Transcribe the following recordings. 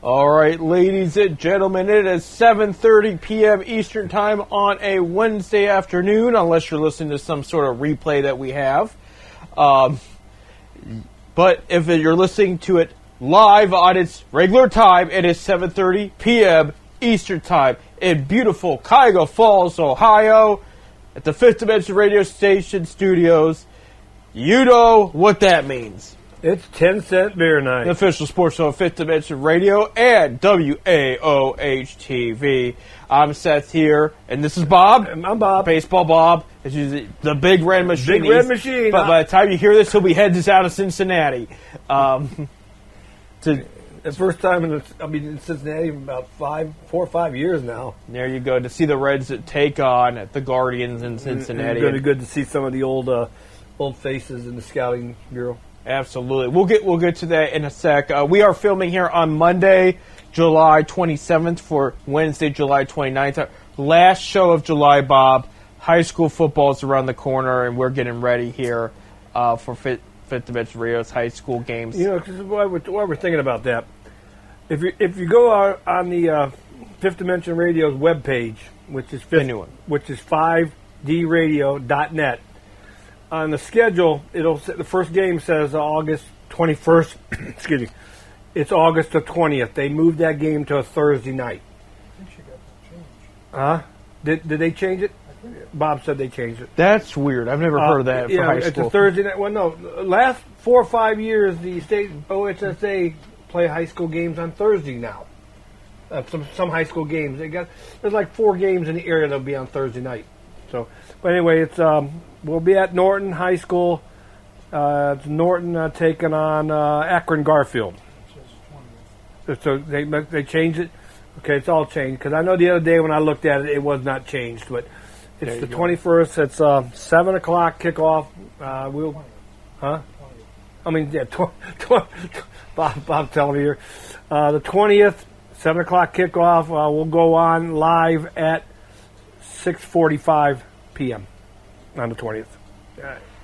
All right, ladies and gentlemen, it is 7:30 p.m. Eastern Time on a Wednesday afternoon, unless you're listening to some sort of replay that we have. But if you're listening to it live on its regular time, it is 7:30 p.m. Eastern Time in beautiful Cuyahoga Falls, Ohio, at the Fifth Dimension Radio Station studios. You know what that means. It's 10-cent beer night. The official sports show of Fifth Dimension Radio and WAOH-TV. I'm Seth here, and this is Bob. I'm Bob. Baseball Bob. This is the Big Red Machine. Big Red Machine. But by the time you hear this, he'll be heading out of Cincinnati. The first time in Cincinnati in about 4 or 5 years now. There you go, to see the Reds take on the Guardians in Cincinnati. It's going to be good to see some of the old faces in the scouting bureau. Absolutely. We'll get to that in a sec. We are filming here on Monday, July 27th for Wednesday, July 29th. Last show of July, Bob. High school football is around the corner, and we're getting ready here for Fifth Dimension Radio's high school games. You know, cause while we're thinking about that, if you go out on the Fifth Dimension Radio's webpage, which is 5dradio.net, on the schedule, the first game says August 21st. Excuse me. It's August the 20th. They moved that game to a Thursday night. I think she got that changed. Huh? Did they change it? I think it. Bob said they changed it. That's weird. I've never heard of that for high school. It's a Thursday night. Well, no. Last 4 or 5 years, the state OHSA play high school games on Thursday now. Some high school games. There's like 4 games in the area that'll be on Thursday night. So, but anyway, it's we'll be at Norton High School. It's Norton taking on Akron Garfield. So they changed it. Okay, it's all changed because I know the other day when I looked at it, it was not changed. But it's the 21st. It's 7 o'clock kickoff. Huh? 20th. I mean, yeah, Bob telling me here. The 20th, 7 o'clock kickoff. We'll go on live at 6:45 p.m. on the 20th.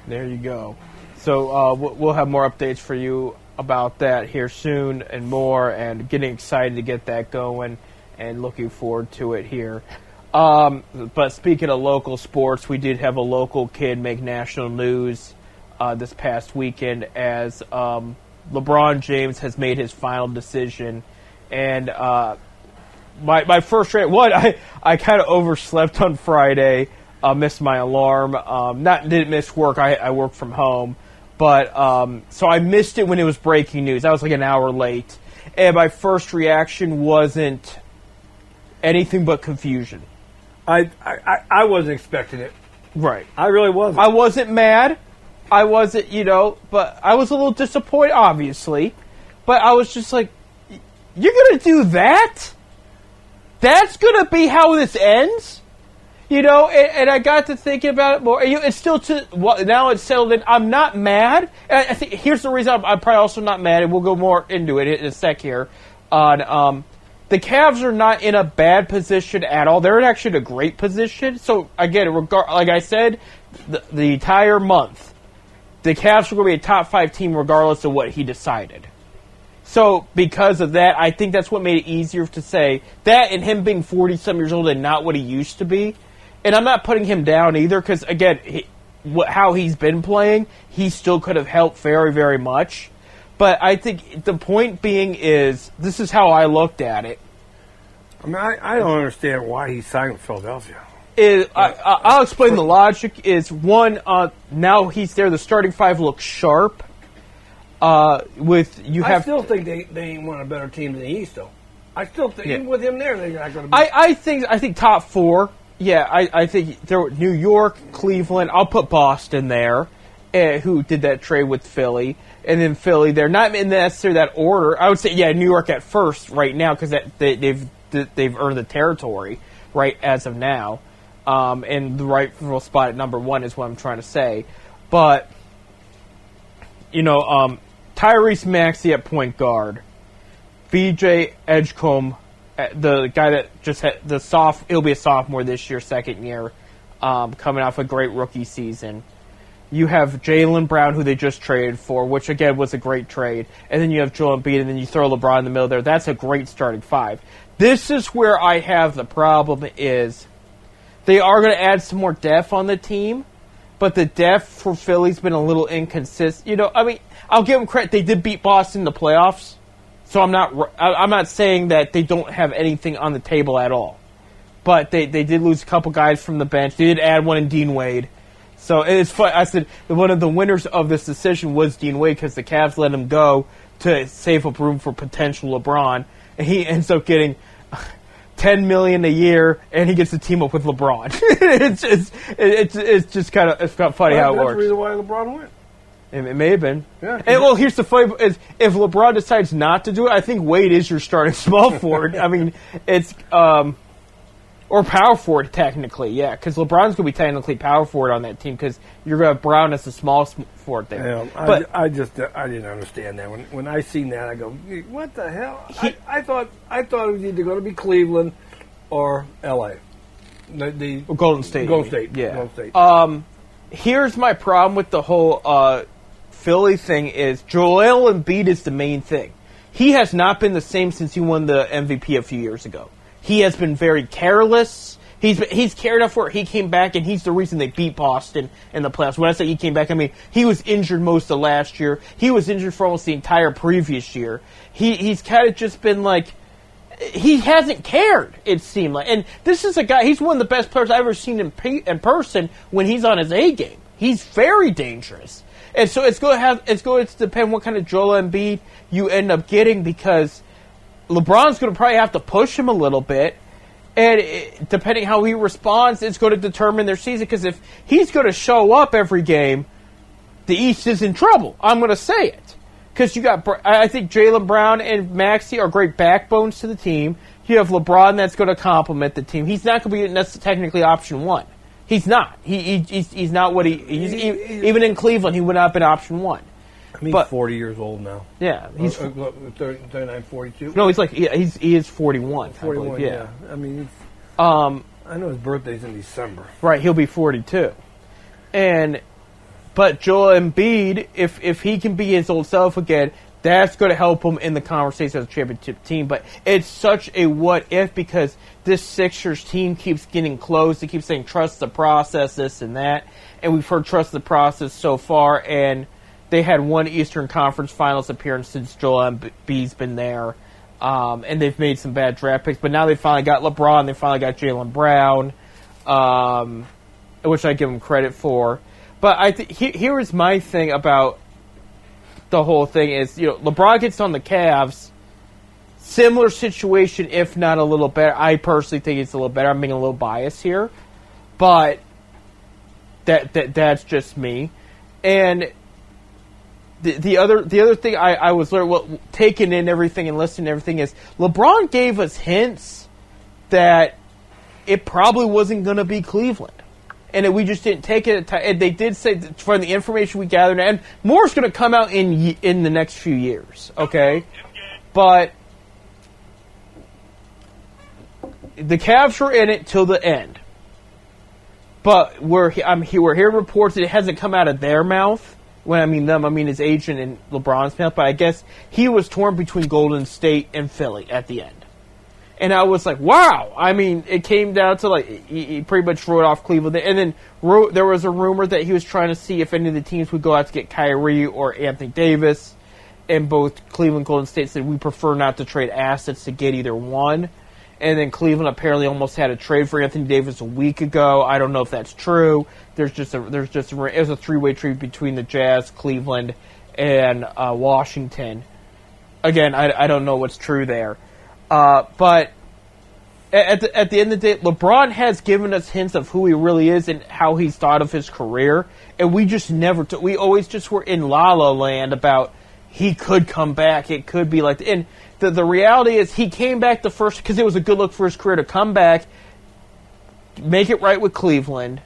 There you go. So we'll have more updates for you about that here soon and more, and getting excited to get that going and looking forward to it here. But speaking of local sports, we did have a local kid make national news this past weekend as LeBron James has made his final decision. And my first rant, I kind of overslept on Friday, missed my alarm. Didn't miss work. I work from home, but so I missed it when it was breaking news. I was like an hour late, and my first reaction wasn't anything but confusion. I wasn't expecting it. Right. I really wasn't. I wasn't mad. I wasn't, but I was a little disappointed, obviously. But I was just like, you're going to do that? That's going to be how this ends? And I got to thinking about it more. It's still now it's settled in. I'm not mad. And I think here's the reason I'm probably also not mad, and we'll go more into it in a sec here. On the Cavs are not in a bad position at all. They're actually in a great position. So again, like I said, the entire month, the Cavs are going to be a top 5 team regardless of what he decided. So because of that, I think that's what made it easier to say that, and him being 40-some years old and not what he used to be. And I'm not putting him down either because, again, how he's been playing, he still could have helped very, very much. But I think the point being is, this is how I looked at it. I mean, I don't understand why he signed with Philadelphia. I'll explain the logic. Is one, now he's there, the starting 5 looks sharp. I still think they ain't one of the better teams in the East, though. I still think, even with him there, they're not going to be. I think top 4. Yeah, I think there were New York, Cleveland. I'll put Boston there, who did that trade with Philly, and then Philly. They're not in necessarily that order. I would say, New York at first right now because they've earned the territory right as of now, and the rightful spot at number 1 is what I'm trying to say. But Tyrese Maxey at point guard, BJ Edgecombe, the guy that just had he'll be a sophomore this year, second year, coming off a great rookie season. You have Jaylen Brown, who they just traded for, which again was a great trade, and then you have Joel Embiid, and then you throw LeBron in the middle there. That's a great starting five. This is where I have the problem is they are going to add some more depth on the team, but the depth for Philly's been a little inconsistent. You know, I mean, I'll give them credit. They did beat Boston in the playoffs, so I'm not saying that they don't have anything on the table at all. But they did lose a couple guys from the bench. They did add one in Dean Wade. So it's fun. I said one of the winners of this decision was Dean Wade because the Cavs let him go to save up room for potential LeBron, and he ends up getting $10 million a year, and he gets to team up with LeBron. it's just kind of funny how it works. That's the reason why LeBron went. It may have been. Yeah. And well, here's the funny is if LeBron decides not to do it, I think Wade is your starting small forward. I mean, it's or power forward technically, yeah, because LeBron's gonna be technically power forward on that team because you're gonna have Brown as the small forward there. Yeah, but I didn't understand that when I seen that I go, what the hell? I thought it was either going to be Cleveland or L.A. The Golden State. Golden State. Yeah. Golden State. Here's my problem with the whole Philly thing is Joel Embiid is the main thing. He has not been the same since he won the MVP a few years ago. He has been very careless. He's carried enough where he came back, and he's the reason they beat Boston in the playoffs. When I say he came back, I mean he was injured most of last year. He was injured for almost the entire previous year. He's kind of just been like, he hasn't cared, it seemed like. And this is a guy, he's one of the best players I've ever seen in person when he's on his A game. He's very dangerous. And so it's going to depend what kind of Joel Embiid you end up getting because LeBron's going to probably have to push him a little bit. And depending how he responds, it's going to determine their season. Because if he's going to show up every game, the East is in trouble. I'm going to say it. Because I think Jaylen Brown and Maxey are great backbones to the team. You have LeBron that's going to complement the team. He's not going to be technically option one. He's not. He's not what even in Cleveland, he would not have been option one. I mean, he's 40 years old now. Yeah, he's 39, 42. No, he is 41. 41. Yeah. I mean, I know his birthday's in December. Right, he'll be 42. But Joel Embiid, if he can be his old self again, that's going to help him in the conversation as a championship team. But it's such a what if because this Sixers team keeps getting close. They keep saying trust the process, this and that, and we've heard trust the process so far. And they had one Eastern Conference Finals appearance since Joel Embiid's been there, and they've made some bad draft picks. But now they finally got LeBron. They finally got Jaylen Brown, which I give them credit for. But here is my thing about the whole thing is, LeBron gets on the Cavs, similar situation, if not a little better. I personally think it's a little better. I'm being a little biased here, but that's just me. And the other thing I was taking in everything and listening to everything is LeBron gave us hints that it probably wasn't going to be Cleveland. And we just didn't take it. And they did say that from the information we gathered, and more's going to come out in the next few years, okay? But the Cavs were in it till the end. But we're hearing reports that it hasn't come out of their mouth. When I mean them, I mean his agent and LeBron's mouth. But I guess he was torn between Golden State and Philly at the end. And I was like, wow. I mean, it came down to, he pretty much wrote off Cleveland. And then there was a rumor that he was trying to see if any of the teams would go out to get Kyrie or Anthony Davis. And both Cleveland and Golden State said, we prefer not to trade assets to get either one. And then Cleveland apparently almost had a trade for Anthony Davis a week ago. I don't know if that's true. It was a three-way trade between the Jazz, Cleveland, and Washington. Again, I don't know what's true there. But at the end of the day, LeBron has given us hints of who he really is and how he's thought of his career, and we just never we always just were in la-la land about he could come back. It could be like, and the reality is he came back the first because it was a good look for his career to come back, make it right with Cleveland,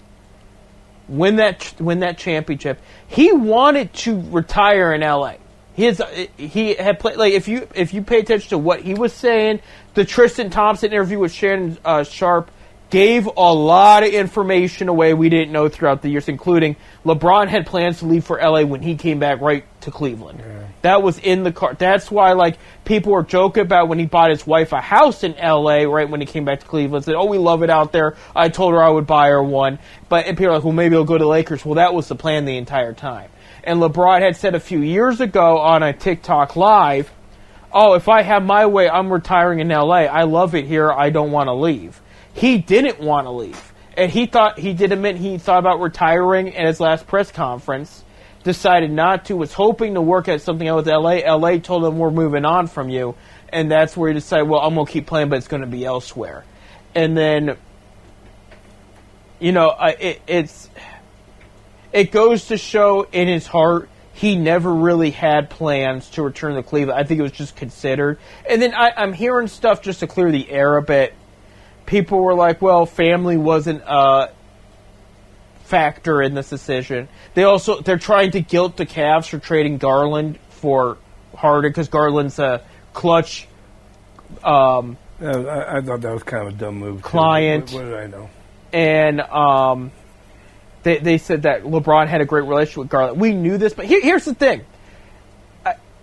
win that championship. He wanted to retire in LA. He had played, if you pay attention to what he was saying, the Tristan Thompson interview with Shannon Sharp gave a lot of information away we didn't know throughout the years, including LeBron had plans to leave for LA when he came back right to Cleveland. Yeah. That was in the car. That's why, like, people were joking about when he bought his wife a house in LA right when he came back to Cleveland. Said, "Oh, we love it out there. I told her I would buy her one." And people are like, "Well, maybe he'll go to the Lakers." Well, that was the plan the entire time. And LeBron had said a few years ago on a TikTok live, "Oh, if I have my way, I'm retiring in LA. I love it here. I don't want to leave." He didn't want to leave. And he thought about retiring at his last press conference, decided not to, was hoping to work at something out with LA. LA told him, "We're moving on from you." And that's where he decided, well, I'm going to keep playing, but it's going to be elsewhere. And then, you know, it goes to show in his heart, he never really had plans to return to Cleveland. I think it was just considered. And then I'm hearing stuff just to clear the air a bit. People were like, well, family wasn't a factor in this decision. They're trying to guilt the Cavs for trading Garland for Harden because Garland's a clutch. I thought that was kind of a dumb move. Client. What did I know? And they said that LeBron had a great relationship with Garland. We knew this, but here's the thing.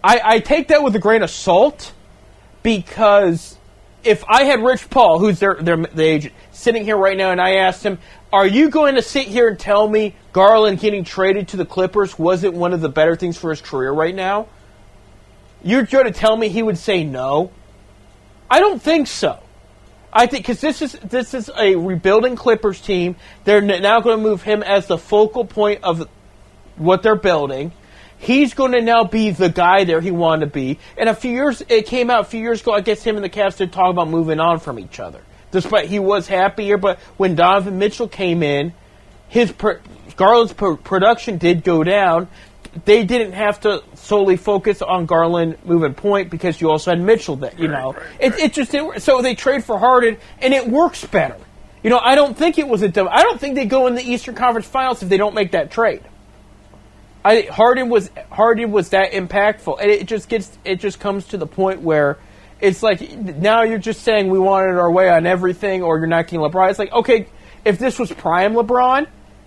I take that with a grain of salt because if I had Rich Paul, who's the agent, sitting here right now, and I asked him, "Are you going to sit here and tell me Garland getting traded to the Clippers wasn't one of the better things for his career right now?" You're going to tell me he would say no? I don't think so. I think because this is a rebuilding Clippers team. They're now going to move him as the focal point of what they're building. He's going to now be the guy there he wanted to be. And it came out a few years ago, I guess him and the Cavs did talk about moving on from each other. Despite he was happier, but when Donovan Mitchell came in, Garland's production did go down. They didn't have to solely focus on Garland moving point because you also had Mitchell there, you know. So they trade for Harden, and it works better. You know, I don't think it was I don't think they go in the Eastern Conference Finals if they don't make that trade. Harden was that impactful, and it just comes to the point where it's like now you're just saying we wanted our way on everything, or you're not getting LeBron. It's like, okay, if this was prime LeBron,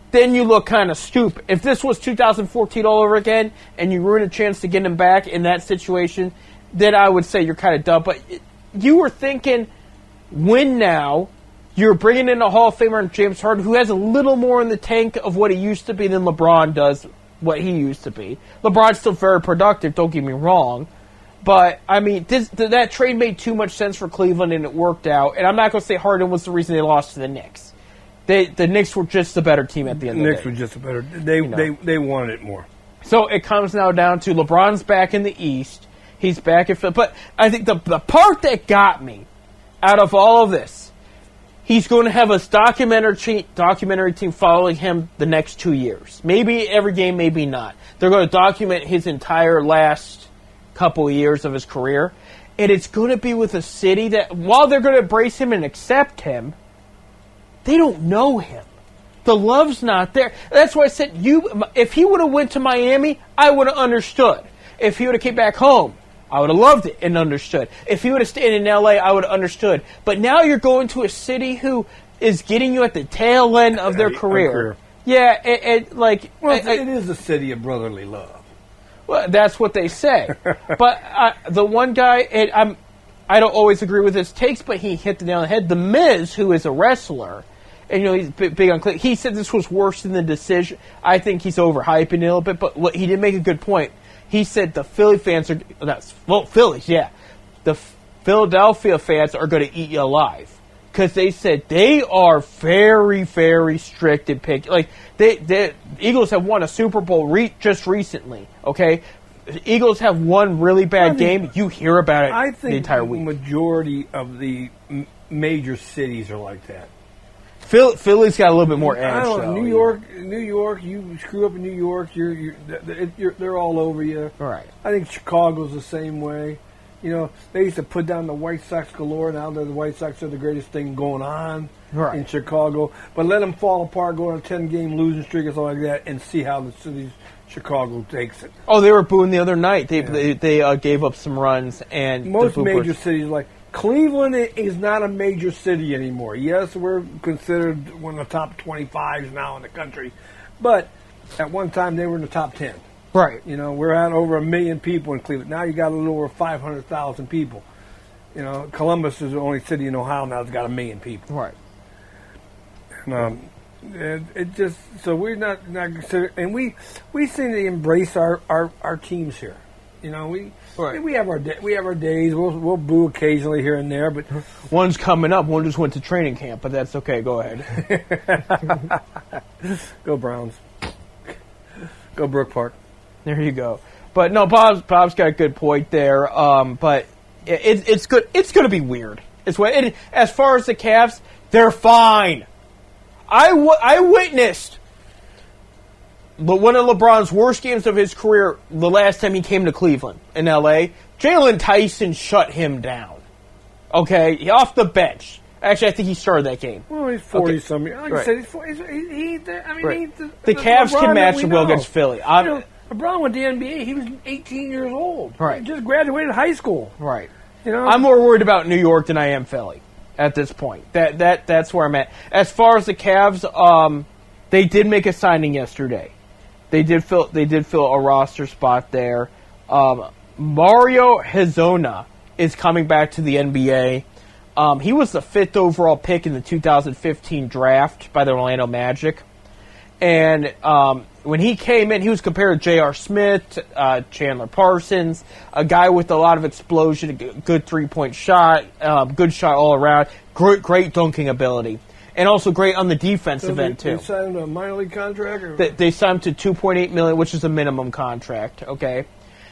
then you look kind of stupid. If this was 2014 all over again, and you ruin a chance to get him back in that situation, then I would say you're kind of dumb. But you were thinking, win now. You're bringing in a Hall of Famer in James Harden, who has a little more in the tank of what he used to be than LeBron does. What he used to be. LeBron's still very productive, don't get me wrong. But, I mean, that trade made too much sense for Cleveland, and it worked out. And I'm not going to say Harden was the reason they lost to the Knicks. The Knicks were just the better team at the end of the day. The Knicks were just a better... They wanted it more. So it comes now down to LeBron's back in the East. He's back in... But I think the part that got me out of all of this, he's going to have a documentary team following him the next 2 years. Maybe every game, maybe not. They're going to document his entire last couple of years of his career. And it's going to be with a city that, while they're going to embrace him and accept him, they don't know him. The love's not there. That's why I said, if he would have went to Miami, I would have understood. If he would have came back home, I would have loved it and understood. If he would have stayed in LA, I would have understood. But now you're going to a city who is getting you at the tail end of their career. Yeah, it is a city of brotherly love. Well, that's what they say. But the one guy, I don't always agree with his takes, but he hit the nail on the head. The Miz, who is a wrestler, and you know he's big on click. He said this was worse than the decision. I think he's overhyping it a little bit, but he did make a good point. He said the Philly fans Phillies, yeah. The Philadelphia fans are going to eat you alive. Because they said they are very, very strict in picking. Like, the Eagles have won a Super Bowl just recently, okay? The Eagles have one really bad game. You hear about it the entire week. I think the majority of the major cities are like that. Philly's got a little bit more edge. I don't know. New York. You screw up in New York, they're all over you. Right. I think Chicago's the same way. You know, they used to put down the White Sox galore. Now the White Sox are the greatest thing going on in Chicago. But let them fall apart, go on a 10-game losing streak or something like that, and see how the city Chicago takes it. Oh, they were booing the other night. They gave up some runs, and most major cities like Cleveland is not a major city anymore. Yes, we're considered one of the top 25s now in the country, but at one time they were in the top 10. Right. You know, we're at over 1 million people in Cleveland. Now you got a little over 500,000 people. You know, Columbus is the only city in Ohio now that's got 1 million people. Right. And, it just so we're not considered, and we seem to embrace our teams here. You know, we have our days. We'll boo occasionally here and there, but One's coming up. One just went to training camp, but that's okay. Go ahead. Go Browns. Go Brook Park. There you go. But no, Bob's got a good point there. But it's good. It's going to be weird. As far as the Cavs, they're fine. I witnessed one of LeBron's worst games of his career the last time he came to Cleveland in L.A. Jalen Tyson shut him down. Okay, off the bench. Actually, I think he started that game. Well, he's 40-something. Like I said, the Cavs can match him well against Philly. LeBron went to the NBA. He was 18 years old. Right. He just graduated high school. Right. You know, I'm more worried about New York than I am Philly at this point. That's where I'm at. As far as the Cavs, they did make a signing yesterday. They did fill a roster spot there. Mario Hezonja is coming back to the NBA. He was the 5th overall pick in the 2015 draft by the Orlando Magic. And when he came in, he was compared to J.R. Smith, Chandler Parsons, a guy with a lot of explosion, a good three-point shot, good shot all around, great dunking ability. And also great on the defensive end, too. They signed a minor league contract? Or? They signed him to $2.8 million, which is a minimum contract, okay?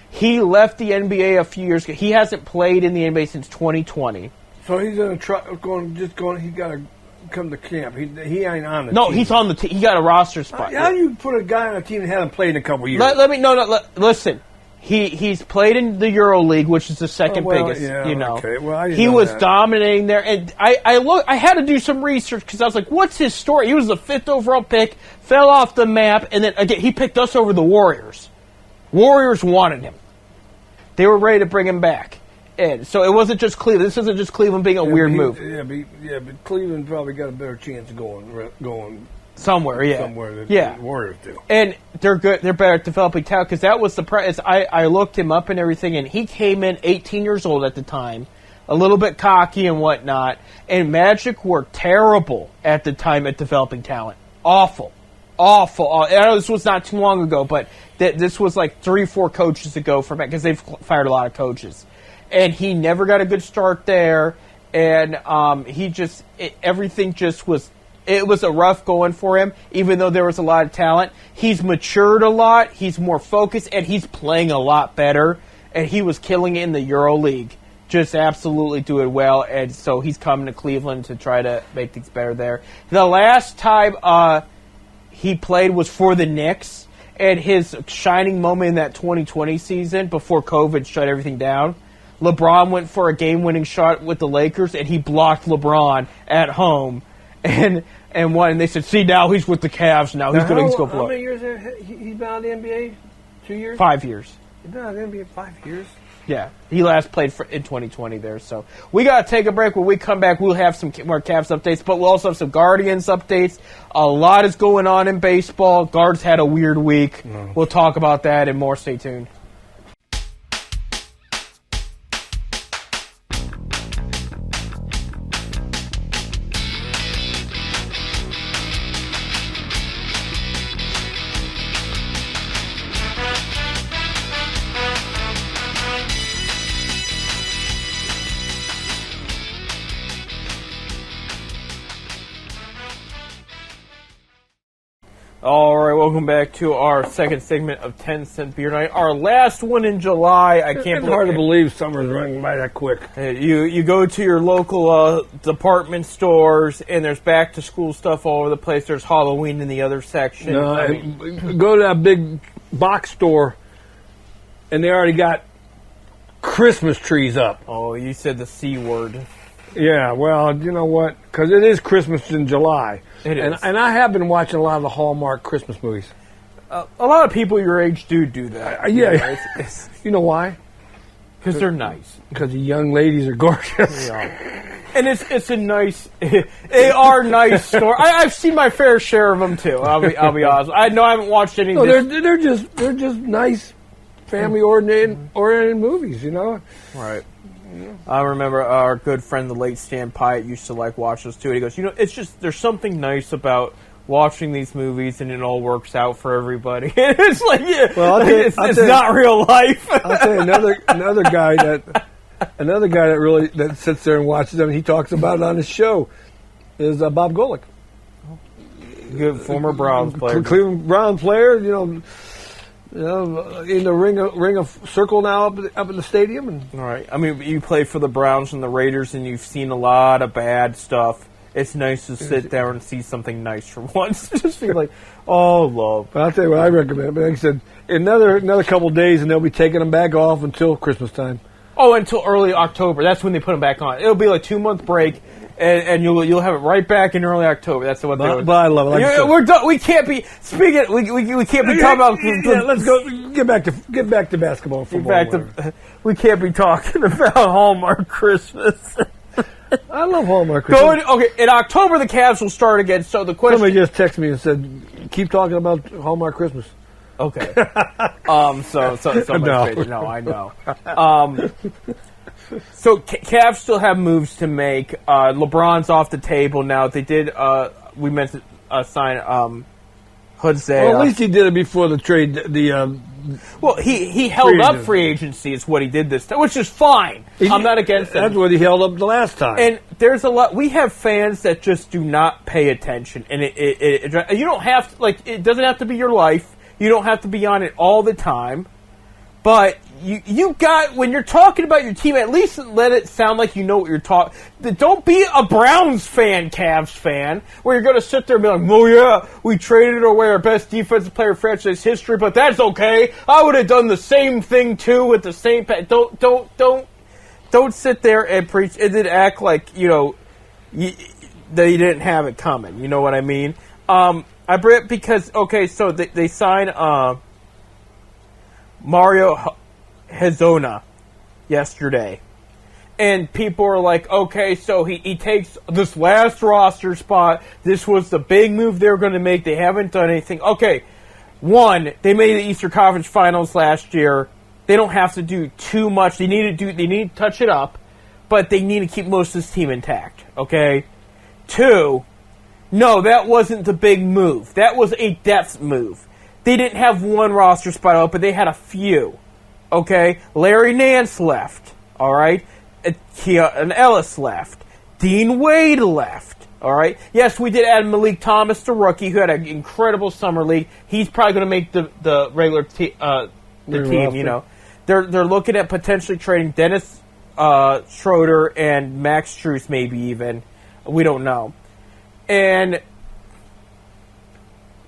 He left the NBA a few years ago. He hasn't played in the NBA since 2020. So he's in a truck he's got to come to camp. He ain't on the team. No, he's on the team. He got a roster spot. How do you put a guy on a team that hasn't played in a couple years? Listen. He's played in the Euro League, which is the second biggest. Yeah, you know, okay. Well, he was dominating there, and I had to do some research because I was like, "What's his story?" He was the 5th overall pick, fell off the map, and then again he picked us over the Warriors. Warriors wanted him; they were ready to bring him back, and so it wasn't just Cleveland. This isn't just Cleveland being a weird move. But Cleveland probably got a better chance of going. Somewhere than the Warriors do. And they're good. They're better at developing talent because that was the price. I looked him up and everything, and he came in 18 years old at the time, a little bit cocky and whatnot. And Magic were terrible at the time at developing talent. Awful. I know this was not too long ago, but this was like 3-4 coaches ago because they've fired a lot of coaches. And he never got a good start there, and everything just was. It was a rough going for him, even though there was a lot of talent. He's matured a lot. He's more focused, and he's playing a lot better. And he was killing it in the Euro League, just absolutely doing well. And so he's coming to Cleveland to try to make things better there. The last time he played was for the Knicks, and his shining moment in that 2020 season before COVID shut everything down. LeBron went for a game-winning shot with the Lakers, and he blocked LeBron at home. And won, and they said, "See, now he's with the Cavs. Now he's going to go blow." How many years he's been out of the NBA? 2 years? 5 years. He's been out of the NBA 5 years. Yeah, he last played in 2020 there. So we got to take a break. When we come back, we'll have some more Cavs updates, but we'll also have some Guardians updates. A lot is going on in baseball. Guards had a weird week. We'll talk about that and more. Stay tuned. All right, welcome back to our second segment of 10 Cent Beer Night. Our last one in July. It's hard to believe summer's running by that quick. You go to your local department stores, and there's back-to-school stuff all over the place. There's Halloween in the other section. Go to that big box store, and they already got Christmas trees up. Oh, you said the C word. Yeah, well, you know what? Because it is Christmas in July. It is. And I have been watching a lot of the Hallmark Christmas movies. A lot of people your age do that. Yeah. You know why? because they're nice. Because the young ladies are gorgeous. And it's a nice. They are nice story. I've seen my fair share of them too. I'll be honest. I know I haven't watched any. No, they're just nice, family oriented movies. You know. Right. I remember our good friend, the late Stan Pyatt, used to like watch those too. And he goes, it's just there's something nice about watching these movies, and it all works out for everybody. It's like, well, it's not real life. I'll tell you another guy that really that sits there and watches them. And he talks about it on his show. Is Bob Golick, good former Browns player, Cleveland Brown player. In the ring of circle now up in the stadium. And all right. I mean, you play for the Browns and the Raiders, and you've seen a lot of bad stuff. It's nice to sit there and see something nice for once. Just be like, oh, love. But I'll tell you what I recommend. Like I said, another couple of days, and they'll be taking them back off until Christmas time. Oh, until early October. That's when they put them back on. It'll be like 2-month break, and you'll have it right back in early October. That's what they're. But I love it. Like we're done. We can't be speaking. We can't be talking about. Let's go. Get back to basketball. Football. We can't be talking about Hallmark Christmas. I love Hallmark Christmas. Okay, in October the Cavs will start again. So the question. Somebody just texted me and said, "Keep talking about Hallmark Christmas." Okay. No, I know. So Cavs still have moves to make. LeBron's off the table now. They did. We meant to sign Hosea. Well, at least he did it before the trade. Well, he held up free agency is what he did this time, which is fine. I'm not against that. That's what he held up the last time. And there's a lot. We have fans that just do not pay attention, and you don't have to, it doesn't have to be your life. You don't have to be on it all the time. But you got, when you're talking about your team, at least let it sound like you know what you're talking. Don't be a Browns fan, Cavs fan, where you're going to sit there and be like, oh yeah, we traded away our best defensive player in franchise history, but that's okay. I would have done the same thing too with the same. Don't sit there and preach and then act like that you didn't have it coming. You know what I mean? I bring it because so they signed Mario Hezonja yesterday. And people are like, okay, so he takes this last roster spot. This was the big move they were going to make. They haven't done anything. Okay, one, they made the Eastern Conference Finals last year. They don't have to do too much. They need to touch it up, but they need to keep most of this team intact, okay? Two, no, that wasn't the big move. That was a depth move. They didn't have one roster spot open, they had a few. Okay? Larry Nance left. Alright? And Ellis left. Dean Wade left. Alright? Yes, we did add Malik Thomas, the rookie, who had an incredible summer league. He's probably going to make the regular team, you know. They're looking at potentially trading Dennis Schroeder and Max Strus, maybe even. We don't know. And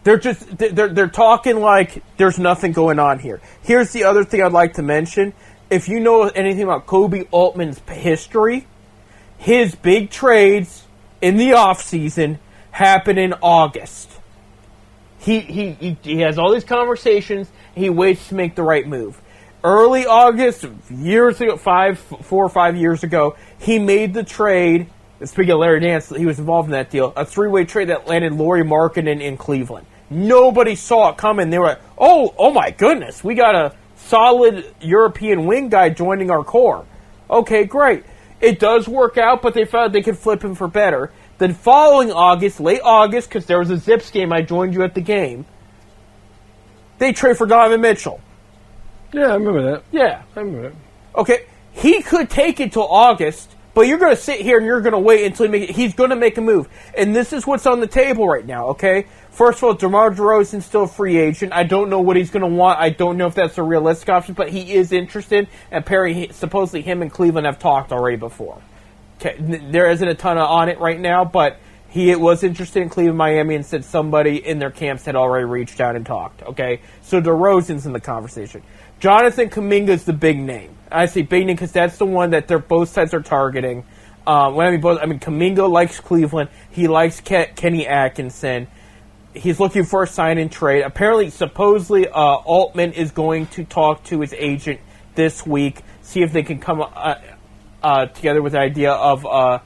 they're talking like there's nothing going on here. Here's the other thing I'd like to mention. If you know anything about Kobe Altman's history, his big trades in the offseason happen in August. He has all these conversations, and he waits to make the right move. Early August, years ago, 4 or 5 years ago, he made the trade. Speaking of Larry Nance, he was involved in that deal. A 3-way trade that landed Lauri Markkanen in Cleveland. Nobody saw it coming. They were like, oh my goodness, we got a solid European wing guy joining our core. Okay, great. It does work out, but they found they could flip him for better. Then following August, late August, because there was a Zips game, I joined you at the game, they trade for Donovan Mitchell. Yeah, I remember that. Yeah. I remember that. Okay, he could take it till August, but you're going to sit here and you're going to wait until he's going to make a move. And this is what's on the table right now, okay? First of all, DeMar DeRozan's still a free agent. I don't know what he's going to want. I don't know if that's a realistic option, but he is interested. And Perry, supposedly him and Cleveland have talked already before. Okay, there isn't a ton on it right now, but he was interested in Cleveland, Miami, and said somebody in their camps had already reached out and talked, okay? So DeRozan's in the conversation. Jonathan Kuminga's the big name. I say big name because that's the one that both sides are targeting. Kuminga likes Cleveland. He likes Kenny Atkinson. He's looking for a sign-and trade. Apparently, supposedly, Altman is going to talk to his agent this week. see if they can come together with the idea of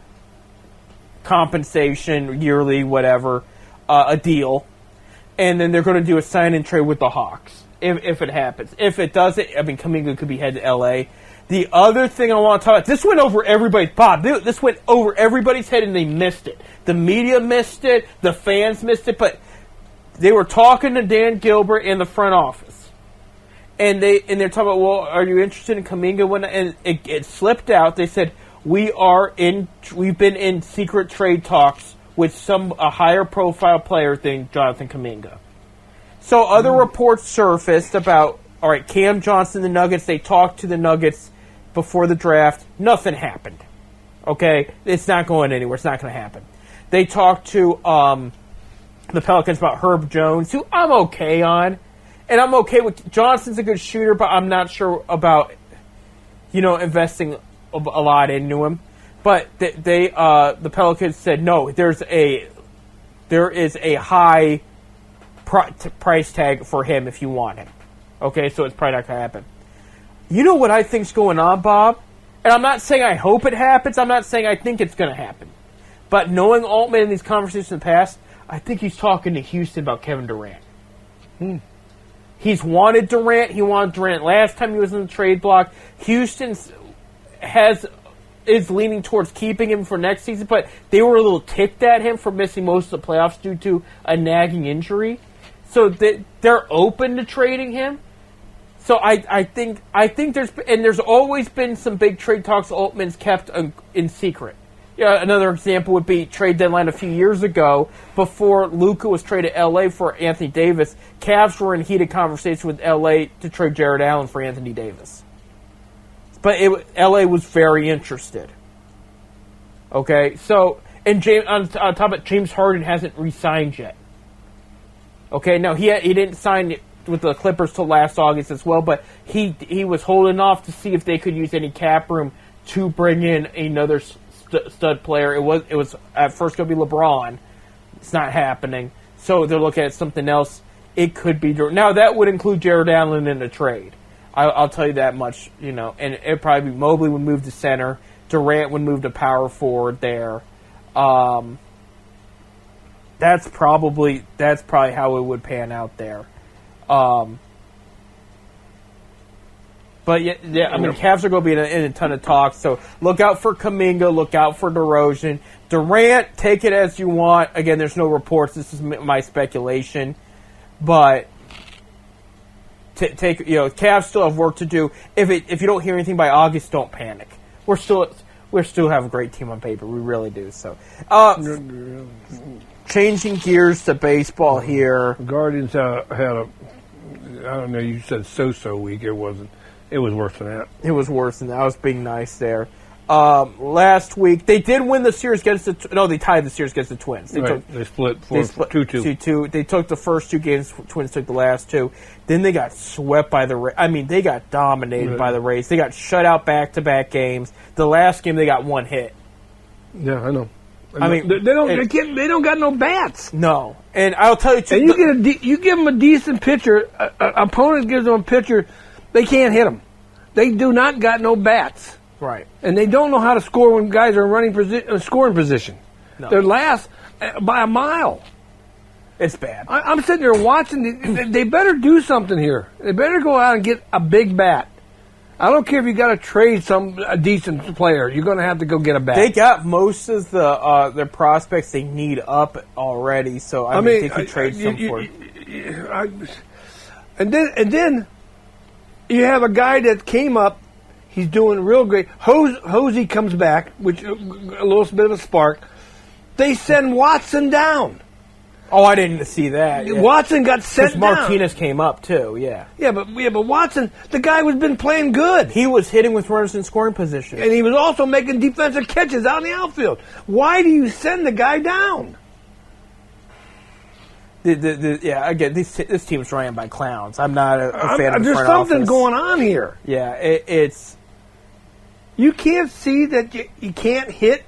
compensation, yearly, whatever, a deal. And then they're going to do a sign-and trade with the Hawks, if it happens. If it doesn't, I mean, Kuminga could be headed to L.A. The other thing I want to talk about, this went over everybody's, Bob, this went over everybody's head and they missed it. The media missed it, the fans missed it, but they were talking to Dan Gilbert in the front office. And they're talking about, well, are you interested in Kuminga? And it slipped out. They said, we've been in secret trade talks with a higher profile player than Jonathan Kuminga. So other reports surfaced about, all right, Cam Johnson, the Nuggets, they talked to the Nuggets before the draft. Nothing happened. Okay? It's not going anywhere. It's not going to happen. They talked to the Pelicans about Herb Jones, who I'm okay on. And I'm okay with Johnson's a good shooter, but I'm not sure about, investing a lot into him. But the Pelicans said, no, there is a high price tag for him if you want him. Okay, so it's probably not going to happen. You know what I think's going on, Bob? And I'm not saying I hope it happens. I'm not saying I think it's going to happen. But knowing Altman in these conversations in the past, I think he's talking to Houston about Kevin Durant. He's wanted Durant. He wanted Durant last time he was in the trade block. Houston is leaning towards keeping him for next season, but they were a little ticked at him for missing most of the playoffs due to a nagging injury. So they're open to trading him. So I think there's always been some big trade talks Altman's kept in secret. Another example would be trade deadline a few years ago before Luka was traded to L.A. for Anthony Davis. Cavs were in heated conversation with L.A. to trade Jared Allen for Anthony Davis. But L.A. was very interested. Okay, so and on top of it, James Harden hasn't re-signed yet. Okay, now he didn't sign with the Clippers till last August as well, but he was holding off to see if they could use any cap room to bring in another stud player. It was at first going to be LeBron. It's not happening, so they're looking at something else. It could be now that would include Jared Allen in a trade. I'll tell you that much, and it'd probably be Mobley would move to center, Durant would move to power forward there. That's probably how it would pan out there. But yeah, I mean, Cavs are going to be in a ton of talks, so look out for Kuminga, look out for DeRozan. Durant, take it as you want. Again, there's no reports. This is my speculation, but Cavs still have work to do. If you don't hear anything by August, don't panic. We still have a great team on paper. We really do. So, changing gears to baseball here. Guardians had a, I don't know, you said so week. It wasn't. It was worse than that. It was worse than that. I was being nice there. Last week, they did win the series against they tied the series against the Twins. They split 2-2. They took the first two games. Twins took the last two. Then they got swept by the Rays. I mean, they got dominated by the Rays. They got shut out back-to-back games. The last game, they got one hit. Yeah, I know. I mean, they don't got no bats. No, and I'll tell you too. And you give them a decent pitcher. Opponent gives them a pitcher, they can't hit them. They do not got no bats. Right. And they don't know how to score when guys are in scoring position. No. They're last by a mile. It's bad. I'm sitting there watching. They better do something here. They better go out and get a big bat. I don't care if you got to trade a decent player. You're going to have to go get a bat. They got most of their prospects they need up already, so I mean they could trade some for it. And then you have a guy that came up. He's doing real great. Hosey comes back, which a little bit of a spark. They send Watson down. Oh, I didn't see that. Yeah. Watson got sent down. Martinez came up too. Yeah. Yeah, but Watson, the guy was been playing good. He was hitting with runners in scoring position, and he was also making defensive catches out in the outfield. Why do you send the guy down? Again, this team's ran by clowns. I'm not a fan of the There's front something office. going on here. Yeah, it's. You can't see that you can't hit,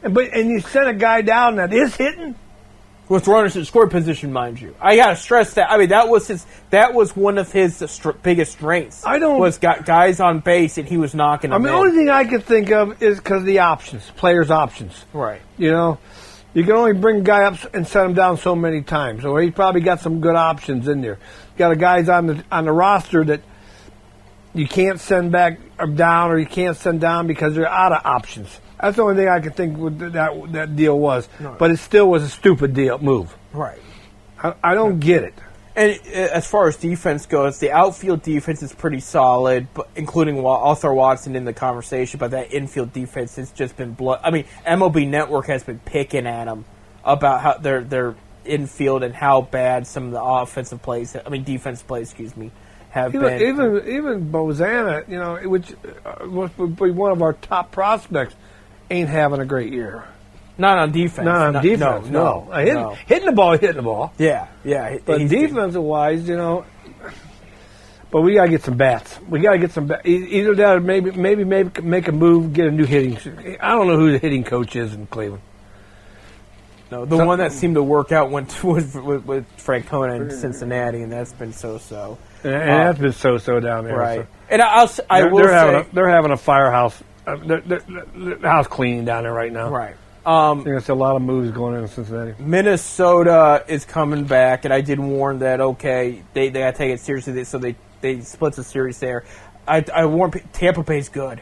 and you send a guy down that is hitting. With runners in scoring position, mind you. I gotta stress that. I mean, that was one of his biggest strengths. Was got guys on base and he was knocking them. The only thing I can think of is because of the options, players' options. Right. You know, you can only bring a guy up and set him down so many times. So he's probably got some good options in there. You got guys on the roster that you can't send back or down, or you can't send down because they're out of options. That's the only thing I can think that deal was. Right. But it still was a stupid move. Right. I don't get it. And as far as defense goes, the outfield defense is pretty solid, but including Arthur Watson in the conversation. But that infield defense has just been blood. I mean, MLB Network has been picking at them about how their infield and how bad some of the defense plays, have been. Even Bozana, you know, which would be one of our top prospects, ain't having a great year. Not on defense. No. Hitting the ball. Yeah. But defensive-wise, you know, but we got to get some bats. Either that or maybe make a move, get a new hitting. I don't know who the hitting coach is in Cleveland. No, the one that seemed to work out went with Francona in Cincinnati, and that's been so-so. And that's been so-so down there. Right. So. And they're having a firehouse. The house cleaning down there right now. Right. There's a lot of moves going on in Cincinnati. Minnesota is coming back, and I did warn that, okay, they got to take it seriously, so they split the series there. I warned Tampa Bay's good.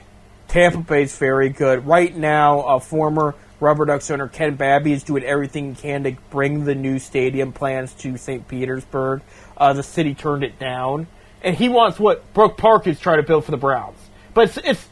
Tampa Bay's very good. Right now, former Rubber Ducks owner Ken Babby is doing everything he can to bring the new stadium plans to St. Petersburg. The city turned it down. And he wants what Brook Park is trying to build for the Browns. But it's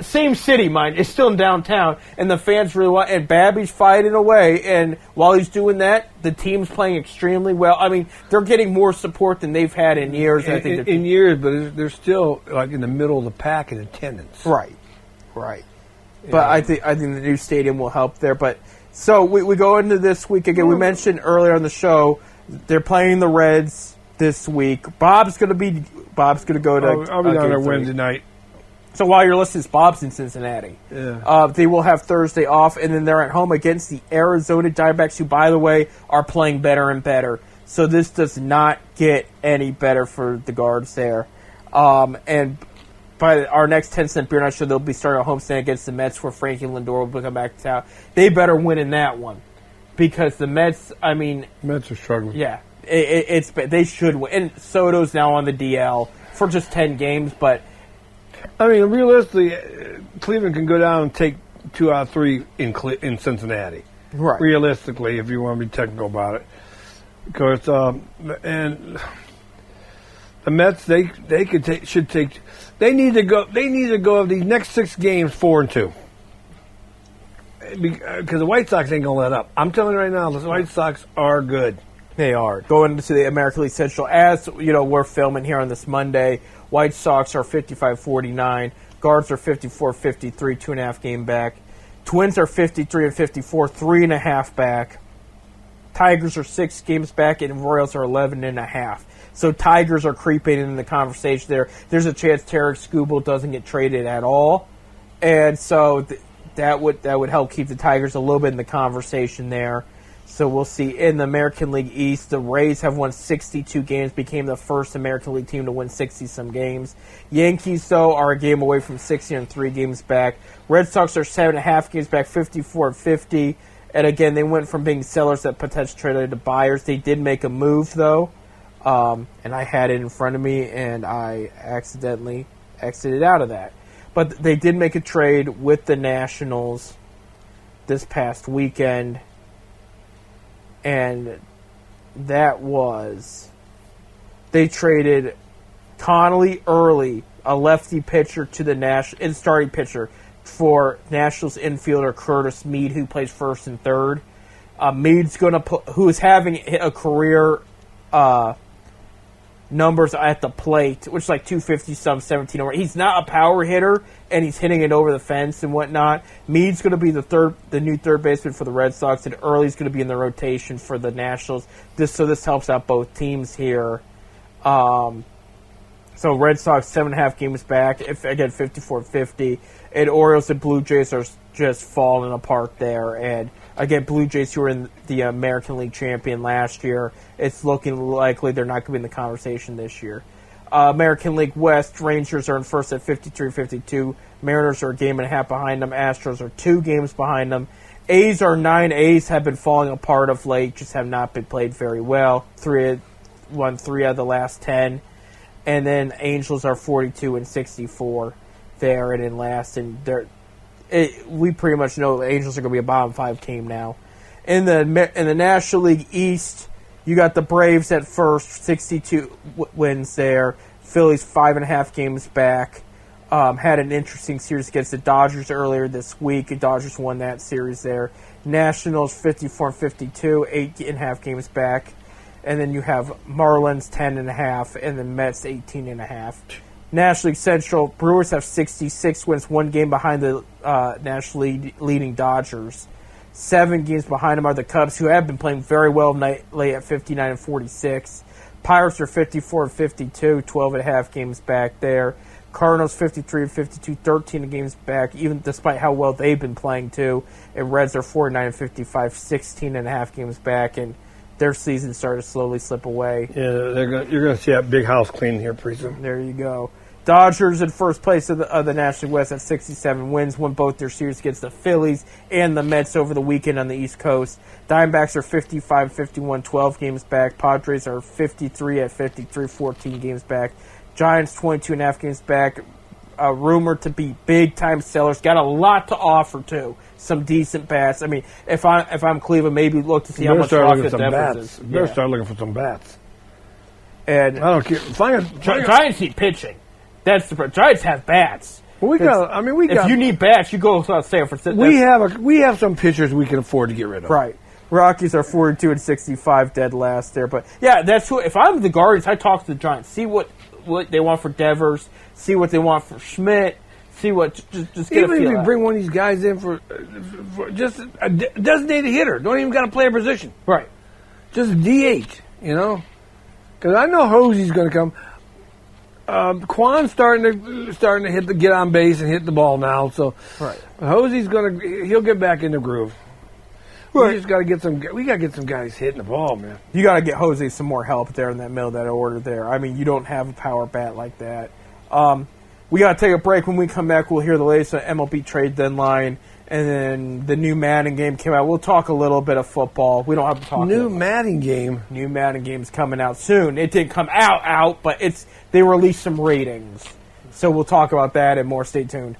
same city, mind. It's still in downtown, and the fans really want. And Babby's fighting away, and while he's doing that, the team's playing extremely well. I mean, they're getting more support than they've had in years. I think in years, but they're still like in the middle of the pack in attendance. Right. Yeah. But I think the new stadium will help there. But so we go into this week again. We mentioned earlier on the show they're playing the Reds this week. Bob's going to go to. I'll be down there Wednesday night. So while you're listening, Bob's in Cincinnati. Yeah. They will have Thursday off, and then they're at home against the Arizona Diamondbacks, who, by the way, are playing better and better. So this does not get any better for the Guards there. And by our next 10-cent beer night show, they'll be starting a homestand against the Mets, where Frankie Lindor will come back to town. They better win in that one, because the Mets, I mean... Mets are struggling. Yeah, they should win. And Soto's now on the DL for just 10 games, but... I mean, realistically, Cleveland can go down and take 2 out of 3 in Cincinnati. Right. Realistically, if you want to be technical about it, because and the Mets they need to go of these next 6 games 4-2. Because the White Sox ain't gonna let up. I'm telling you right now, the White Sox are good. They are. Going into the American League Central, as you know, we're filming here on this Monday. White Sox are 55-49. Guards are 54-53, 2.5 game back. Twins are 53-54, 3.5 back. Tigers are 6 games back, and Royals are 11.5. So Tigers are creeping in the conversation there. There's a chance Tarek Skubal doesn't get traded at all, and so that would help keep the Tigers a little bit in the conversation there. So we'll see. In the American League East, the Rays have won 62 games, became the first American League team to win 60-some games. Yankees, though, are a game away from 60 and 3 games back. Red Sox are 7.5 games back, 54-50. And again, they went from being sellers that potentially traded to buyers. They did make a move, though, and I had it in front of me, and I accidentally exited out of that. But they did make a trade with the Nationals this past weekend. And that was, they traded Connolly Early, a lefty pitcher, to the starting pitcher, for Nationals infielder Curtis Mead, who plays first and third. Mead's who is having a career numbers at the plate, which is like 250-some, 17 over. He's not a power hitter, and he's hitting it over the fence and whatnot. Mead's going to be the new third baseman for the Red Sox, and Early's going to be in the rotation for the Nationals. This helps out both teams here. So Red Sox 7.5 games back, again 54-50, and Orioles and Blue Jays are just falling apart there. And Again, Blue Jays, who were in the American League champion last year, it's looking likely they're not going to be in the conversation this year. American League West, Rangers are in first at 53-52. Mariners are a game and a half behind them. Astros are 2 games behind them. A's are 9. A's have been falling apart of late, just have not been played very well. Won 3 out of the last 10. And then Angels are 42-64 there and in last. And we pretty much know the Angels are going to be a bottom 5 team now. In the National League East, you got the Braves at first, 62 wins there. Phillies 5.5 games back. Had an interesting series against the Dodgers earlier this week. The Dodgers won that series there. Nationals 54-52, 8.5 games back. And then you have Marlins 10.5 and the Mets 18.5. National League Central, Brewers have 66 wins, 1 game behind the National League leading Dodgers. 7 games behind them are the Cubs, who have been playing very well lately at 59-46. Pirates are 54-52, 12.5 games back there. Cardinals 53-52, 13 games back, even despite how well they've been playing too. And Reds are 49-55, 16.5 games back, and their season started to slowly slip away. Yeah, you're going to see that big house clean here pretty soon. There you go. Dodgers in first place of the National League West at 67 wins, won both their series against the Phillies and the Mets over the weekend on the East Coast. Diamondbacks are 55-51, 12 games back. Padres are 53 14 games back. Giants 22.5 games back. Rumored to be big-time sellers. Got a lot to offer, too. Some decent bats. I mean, if I'm Cleveland, maybe look to see how much profit difference is. Better start looking for some bats. And I don't care. Giants need pitching. That's the Giants have bats. Well, if you need bats, you go to San Francisco. We have some pitchers we can afford to get rid of. Right. Rockies are 42-65, dead last there. But yeah, that's who. If I'm the Guardians, I talk to the Giants, see what they want for Devers, see what they want for Schmidt, see what just get even a feel if you out. bring one of these guys in for just a designated hitter, don't even got to play a position. Right. Just a DH, because I know Hosey's going to come. Quan's starting to get on base and hit the ball now, so right. Hosey's he'll get back in the groove. Right. We just got to get some guys hitting the ball, man. You got to get Jose some more help there in that middle of that order there. I mean, you don't have a power bat like that. We got to take a break. When we come back, we'll hear the latest on MLB trade deadline, and then the new Madden game came out. We'll talk a little bit of football. We don't have to talk New Madden game game's coming out soon. It didn't come out, but they released some ratings. So we'll talk about that and more. Stay tuned.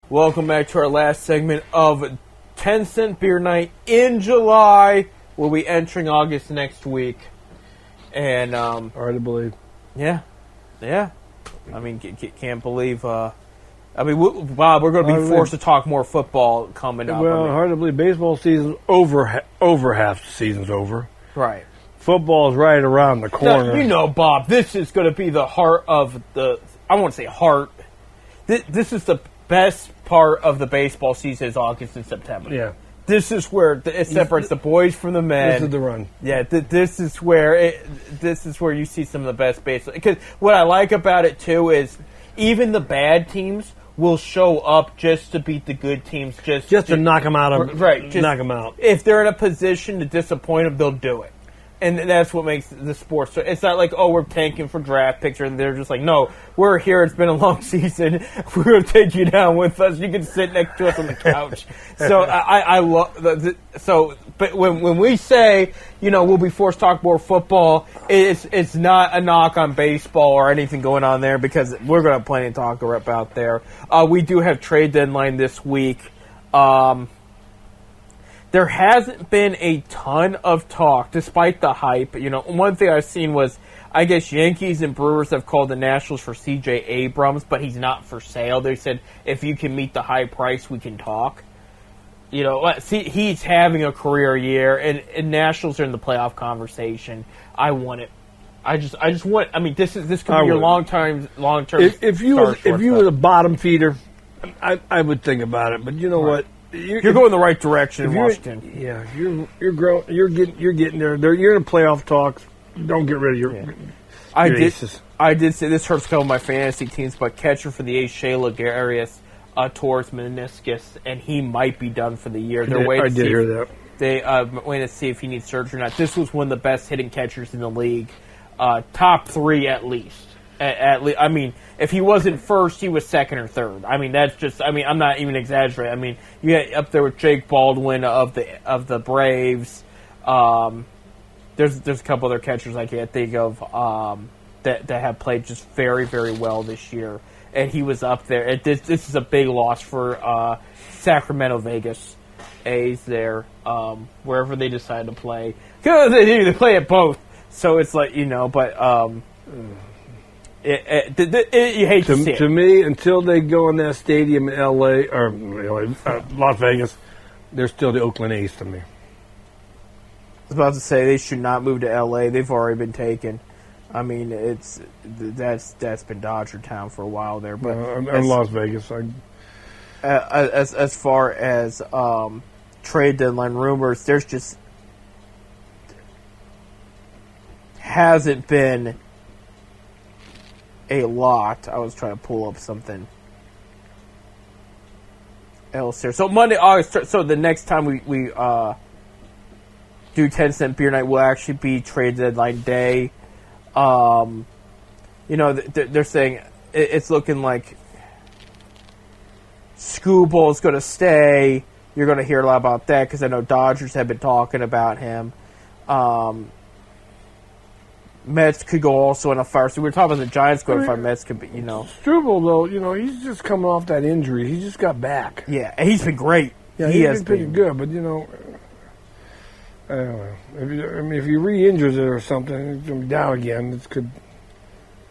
Welcome back to our last segment of 10 Cent Beer Night in July. We'll be entering August next week. And, hard to believe. Yeah. I mean, can't believe, Bob, we're going to be forced to talk more football coming up. Well, hard to believe. Baseball season's over half the season's over. Right. Football's right around the corner. Now, Bob, this is going to be the heart of I won't say heart. This is the best part of the baseball season is August and September. Yeah. This is where it separates the boys from the men. This is the run. Yeah, this is where you see some of the best baseball. Because what I like about it too is even the bad teams will show up just to beat the good teams, just to knock them out of right. Knock them out. If they're in a position to disappoint them, they'll do it. And that's what makes the sport so. It's not like, oh, we're tanking for draft picks, and they're just like, no, we're here. It's been a long season. We're going to take you down with us. You can sit next to us on the couch. So I love but when we say, we'll be forced to talk more football, it's not a knock on baseball or anything going on there because we're going to have plenty to talk about there. We do have trade deadline this week. There hasn't been a ton of talk, despite the hype. One thing I've seen was, I guess Yankees and Brewers have called the Nationals for C.J. Abrams, but he's not for sale. They said, if you can meet the high price, we can talk. He's having a career year, and Nationals are in the playoff conversation. I I just want. I mean, this could I be your would. long term. If you was a bottom feeder, I would think about it. But you know what? You're going the right direction in you're- Washington. Yeah, you're growing. You're getting there. You're in playoff talks. Don't get rid of your. I your did. aces. I did say this hurts a couple of my fantasy teams, but catcher for the A's, Shayla Garius, towards meniscus, and he might be done for the year. They're waiting. I to did see hear if- that. They waiting to see if he needs surgery or not. This was one of the best hitting catchers in the league, top 3 at least. At least, I mean, if he wasn't first, he was second or third. I mean, that's just. I mean, I'm not even exaggerating. I mean, you get up there with Jake Baldwin of the Braves. There's a couple other catchers I can't think of that have played just very, very well this year, and he was up there. This is a big loss for Sacramento, Vegas A's there, wherever they decide to play. Because they play at both, so it's like, but you hate to see it. To me, until they go in that stadium in L.A. or Las Vegas, they're still the Oakland A's to me. I was about to say they should not move to L.A. They've already been taken. I mean, that's been Dodger Town for a while there. But And Las Vegas. as far as trade deadline rumors, there's just hasn't been a lot. I was trying to pull up something else here. So Monday, August. So the next time we do 10-cent beer night will actually be trade deadline day. They're saying it's looking like Skubal is going to stay. You're going to hear a lot about that because I know Dodgers have been talking about him. Mets could go also in a fire. So we were talking about the Giants going fire. Mets could be, Struble, though, he's just coming off that injury. He just got back. Yeah, and he's been great. Yeah, he he's has been pretty good, but I don't know. If he re-injures it or something, it's going to be down again. It could.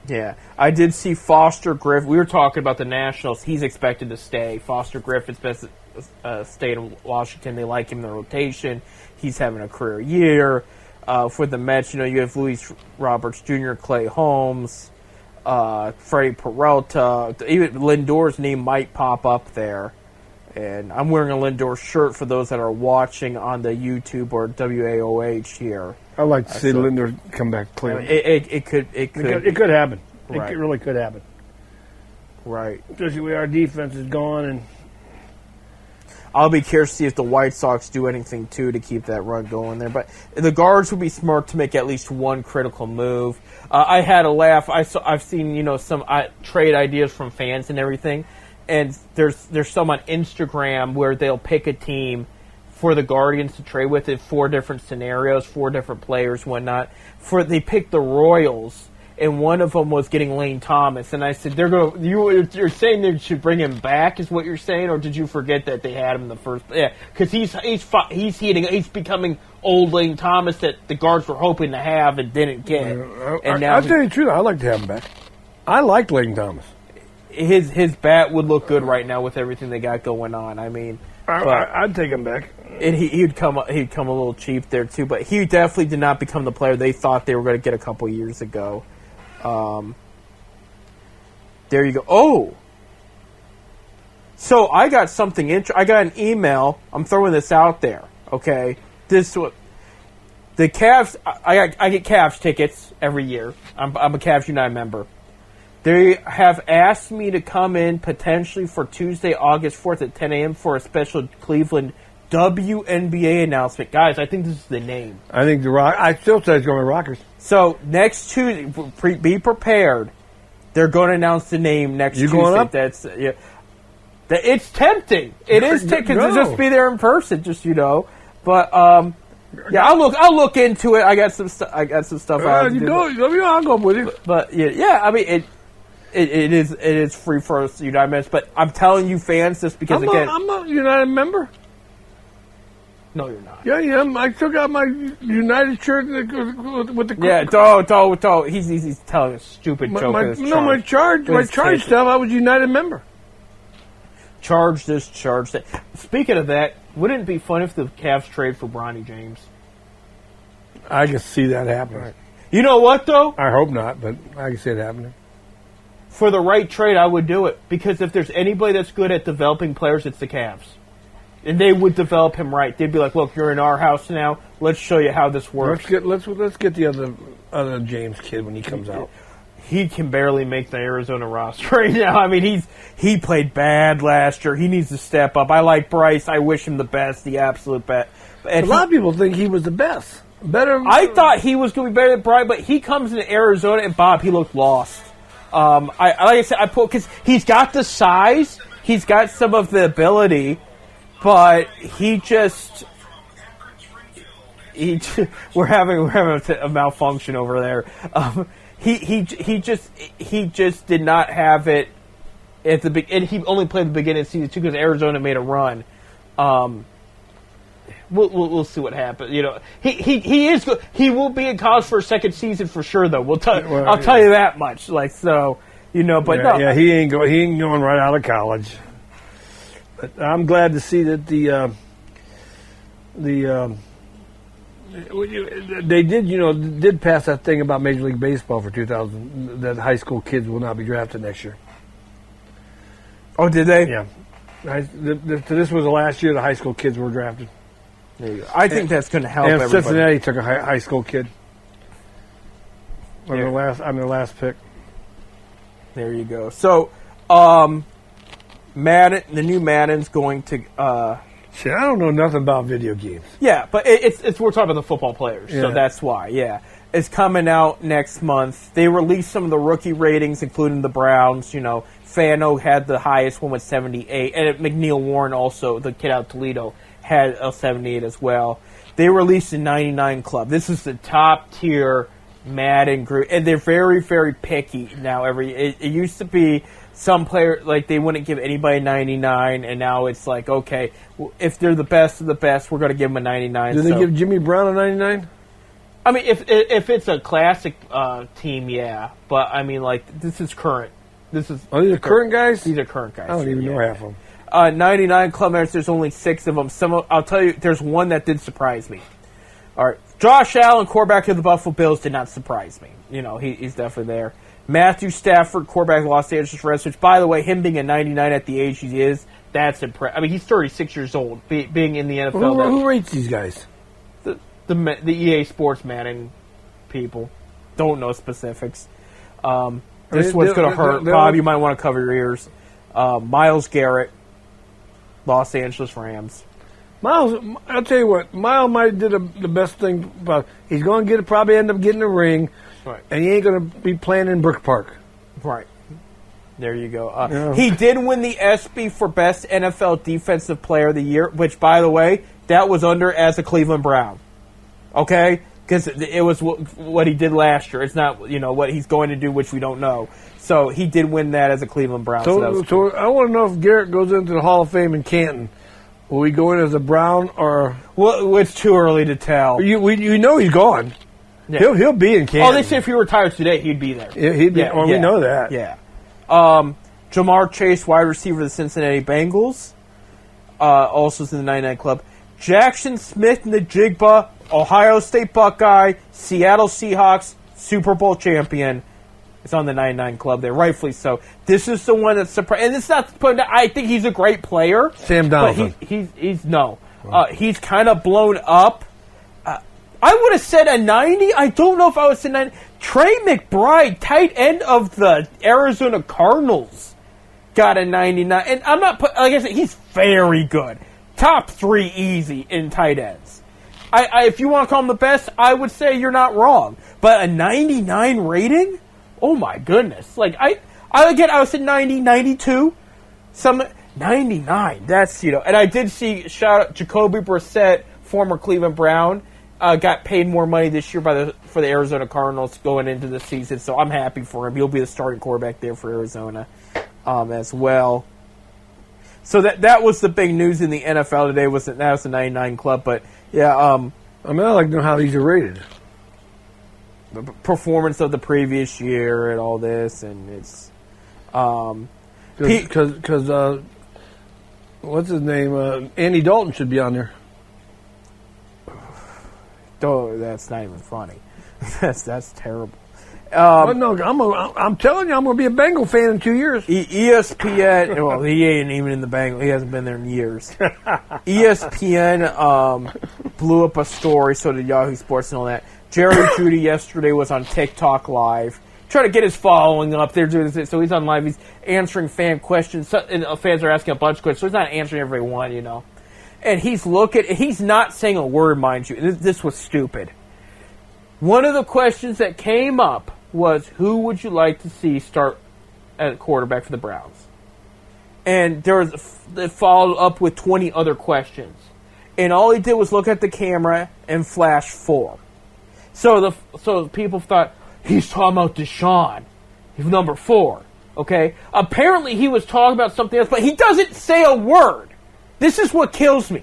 Yeah, I did see Foster Griffin. We were talking about the Nationals. He's expected to stay. Foster Griffin's best stayed in Washington. They like him in the rotation. He's having a career year. For the Mets, you have Luis Roberts Jr., Clay Holmes, Freddie Peralta. Even Lindor's name might pop up there. And I'm wearing a Lindor shirt for those that are watching on the YouTube or WAOH here. I'd like to see Lindor come back clear. It could happen. Right. It really could happen. Right. Especially where our defense is gone, and I'll be curious to see if the White Sox do anything too to keep that run going there. But the guards would be smart to make at least one critical move. I had a laugh. I've seen some trade ideas from fans and everything. And there's some on Instagram where they'll pick a team for the Guardians to trade with in 4 different scenarios, 4 different players, whatnot. They picked the Royals, and one of them was getting Lane Thomas. And I said, you're saying they should bring him back, is what you're saying, or did you forget that they had him in the first? Yeah, because he's becoming old Lane Thomas that the guards were hoping to have and didn't get. And now I'll tell you the truth, I'd like to have him back. I like Lane Thomas. His bat would look good right now with everything they got going on. I mean, I'd take him back. And he'd come a little cheap there too, but he definitely did not become the player they thought they were going to get a couple years ago. There you go. Oh, so I got something I got an email. I'm throwing this out there. Okay, this what the Cavs. I get Cavs tickets every year. I'm a Cavs United member. They have asked me to come in potentially for Tuesday, August 4th at 10 a.m. for a special Cleveland WNBA announcement. Guys, I think this is the name. I think I still say it's going to Rockers. So, next Tuesday, be prepared. They're going to announce the name next Tuesday. You going up? It's tempting. It is tempting to just be there in person, But, yeah, I'll look into it. I got some stuff out. I'll go with you. But, yeah, I mean, it is free for us United members, but I'm telling you, fans, just because I'm a United member. No, you're not. Yeah, yeah. I still got my United shirt with the. Yeah, don't. He's telling a stupid joke. My charge stuff. I was United member. Charge this, charge that. Speaking of that, wouldn't it be fun if the Cavs trade for Bronny James? I can see that happening. Right. You know what, though? I hope not, but I can see it happening. For the right trade, I would do it. Because if there's anybody that's good at developing players, it's the Cavs. And they would develop him right. They'd be like, look, you're in our house now. Let's show you how this works. Let's get the other James kid when he comes out. He can barely make the Arizona roster right now. I mean, he played bad last year. He needs to step up. I like Bryce. I wish him the best, the absolute best. And a lot of people think he was the best. Better. I thought he was going to be better than Bryce, but he comes into Arizona, and Bob, he looked lost. Like I said, because he's got the size, he's got some of the ability, but we're having a malfunction over there. He just did not have it at the beginning. And he only played the beginning of season 2 because Arizona made a run. We'll see what happens. You know, he is good. He will be in college for a second season for sure, though. I'll tell you that much. Like so, you know. But no, he ain't going right out of college. But I'm glad to see that they did pass that thing about Major League Baseball for 2000 that high school kids will not be drafted next year. Oh, did they? Yeah. This was the last year the high school kids were drafted. There you go. I think that's going to help and everybody. Cincinnati took a high school kid. I'm their last pick. There you go. So, Madden, the new Madden's going to. Shit, I don't know nothing about video games. Yeah, but it's we're talking about the football players, so Yeah. that's why. Yeah, it's coming out next month. They released some of the rookie ratings, including the Browns. You know, Fano had the highest one with 78, and McNeil Warren also, the kid out of Toledo, had a 78 as well. They released a 99 club. This is the top tier Madden group, and they're very, very picky now. It used to be some player like they wouldn't give anybody 99, and now it's like, okay, if they're the best of the best, we're going to give them a 99. Did they give Jimmy Brown a 99? I mean, if it's a classic team, yeah. But I mean, like this is current. These are current guys. These are current guys. I don't even know half of them. 99 club members. There's only 6 of them. I'll tell you, there's one that did surprise me. All right, Josh Allen, quarterback of the Buffalo Bills, did not surprise me. You know, he's definitely there. Matthew Stafford, quarterback of the Los Angeles Rams, which, by the way, him being a 99 at the age he is, that's impressive. I mean, he's 36 years old, being in the NFL. Who rates these guys? The EA Sports Madden people. Don't know specifics. This one's going to hurt. Bob, you might want to cover your ears. Myles Garrett, Los Angeles Rams. Miles, I'll tell you what, Miles might have did the best thing. But he's going to probably end up getting a ring, right? And he ain't going to be playing in Brook Park. Right. There you go. He did win the ESPY for Best NFL Defensive Player of the Year, which, by the way, that was under as a Cleveland Brown. Okay? Because it was what he did last year. It's not, what he's going to do, which we don't know. So he did win that as a Cleveland Brown. So I want to know if Garrett goes into the Hall of Fame in Canton. Will he go in as a Brown or? Well, it's too early to tell. You know he's gone. Yeah. He'll be in Canton. Oh, they say if he retires today, he'd be there. Yeah, he'd be. Yeah, we know that. Yeah. Jamar Chase, wide receiver of the Cincinnati Bengals, also is in the 99 club. Jackson Smith-Njigba, Ohio State Buckeye, Seattle Seahawks, Super Bowl champion. It's on the 99 club there, rightfully so. This is the one that's surprised. And it's not. I think he's a great player. Sam Donaldson. But he's kind of blown up. I would have said a 90. I don't know if I would say 90. Trey McBride, tight end of the Arizona Cardinals, got a 99. And I'm not like I said, he's very good. Top 3 easy in tight ends. If you want to call him the best, I would say you're not wrong. But a 99 rating? Oh my goodness. Like I would say 90, 92. Some 99. That's, and I did see, shout out Jacoby Brissett, former Cleveland Brown, got paid more money this year for the Arizona Cardinals going into the season, so I'm happy for him. He'll be the starting quarterback there for Arizona as well. So that was the big news in the NFL today. That was the 99 club, but yeah. I like to know how these are rated. The performance of the previous year and all this, and it's because what's his name? Andy Dalton should be on there. Oh, that's not even funny. That's terrible. But no, I'm telling you, I'm going to be a Bengal fan in 2 years. ESPN. Well, he ain't even in the Bengals. He hasn't been there in years. ESPN blew up a story. So did Yahoo Sports and all that. Jerry Jeudy yesterday was on TikTok Live, trying to get his following up. They're doing this, so he's on live. He's answering fan questions. And fans are asking a bunch of questions, so he's not answering every one, you know. And he's not saying a word, mind you. This was stupid. One of the questions that came up was, who would you like to see start at quarterback for the Browns? And they followed up with 20 other questions. And all he did was look at the camera and flash 4. So people thought, he's talking about Deshaun. He's number 4. Okay? Apparently he was talking about something else, but he doesn't say a word. This is what kills me.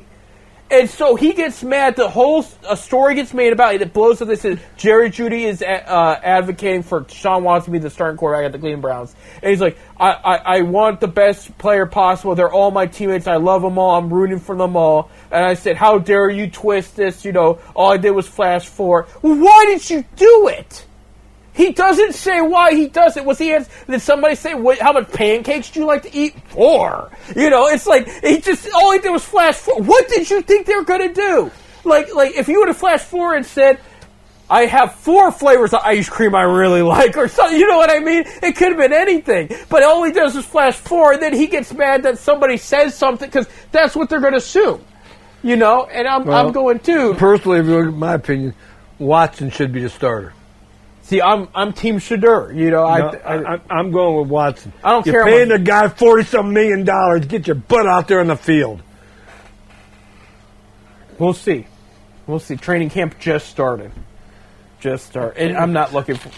And so he gets mad. A story gets made about it. It blows up. They said Jerry Jeudy is advocating for Deshaun Watson to be the starting quarterback at the Cleveland Browns. And he's like, I want the best player possible. They're all my teammates. I love them all. I'm rooting for them all. And I said, how dare you twist this? You know, all I did was flash 4. Well, why did you do it? He doesn't say why he does it. Did somebody say, how much pancakes do you like to eat? 4. You know, it's like, all he did was flash 4. What did you think they were going to do? Like, if you would have flashed 4 and said, I have 4 flavors of ice cream I really like, or something, you know what I mean? It could have been anything. But all he does is flash 4, and then he gets mad that somebody says something, because that's what they're going to assume. You know, and I'm going too. Personally, if you look at my opinion, Watson should be the starter. See, I'm Team Shadur. You know, I'm going with Watson. I don't care. You're paying the guy $40-some million. Get your butt out there in the field. We'll see. Training camp just started. And I'm not looking for.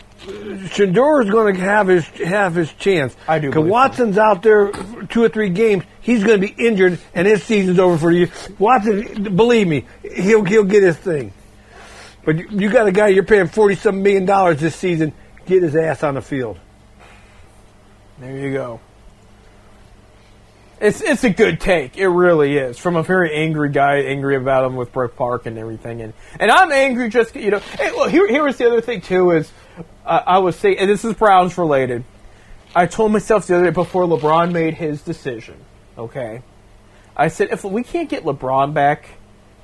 Shador is going to have his chance. I do. Because Watson's out there 2 or 3 games. He's going to be injured, and his season's over for you. Watson, believe me, he'll get his thing. But you got a guy you're paying $40-some million this season. Get his ass on the field. There you go. It's a good take. It really is. From a very angry guy, angry about him with Brook Park and everything. And I'm angry just, you know. Hey, well, here was the other thing, too, is I was saying, and this is Browns related. I told myself the other day before LeBron made his decision, okay? I said, if we can't get LeBron back,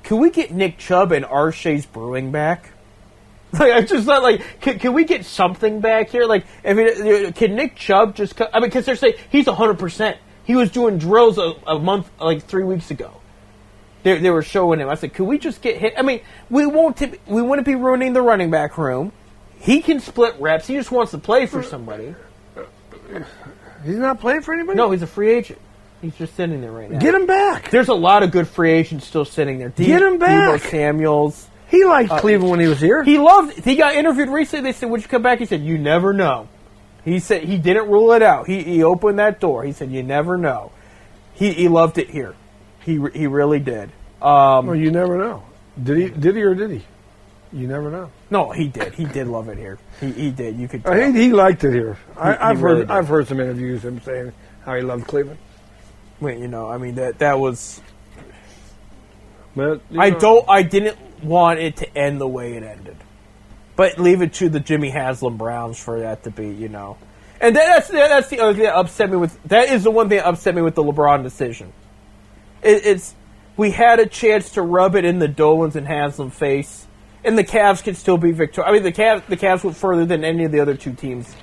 can we get Nick Chubb and Arshay's Brewing back? Like, I just thought, like, can we get something back here? Like, can Nick Chubb just come? I mean, because they're saying he's 100%. He was doing drills a month, like 3 weeks ago. They were showing him. I said, could we just get hit? I mean, we wouldn't be ruining the running back room. He can split reps. He just wants to play for somebody. He's not playing for anybody? No, he's a free agent. He's just sitting there right now. Get him back. There's a lot of good free agents still sitting there. Get him back. Deebo Samuels. He liked Cleveland when he was here. He got interviewed recently. They said, would you come back? He said, you never know. He said he didn't rule it out. He opened that door. He said, you never know. He loved it here. He really did. Well, you never know. Did he or did he? You never know. No, he did. He did love it here. He did. You could tell. He liked it here. I've heard some interviews of him saying how he loved Cleveland. Wait, you know, I mean that was. But I didn't want it to end the way it ended, but leave it to the Jimmy Haslam Browns for that to be, you know. And that's the other thing that upset me with. That is the one thing that upset me with the LeBron decision. We had a chance to rub it in the Dolans and Haslam face, and the Cavs could still be victorious. I mean, the Cavs went further than any of the other two teams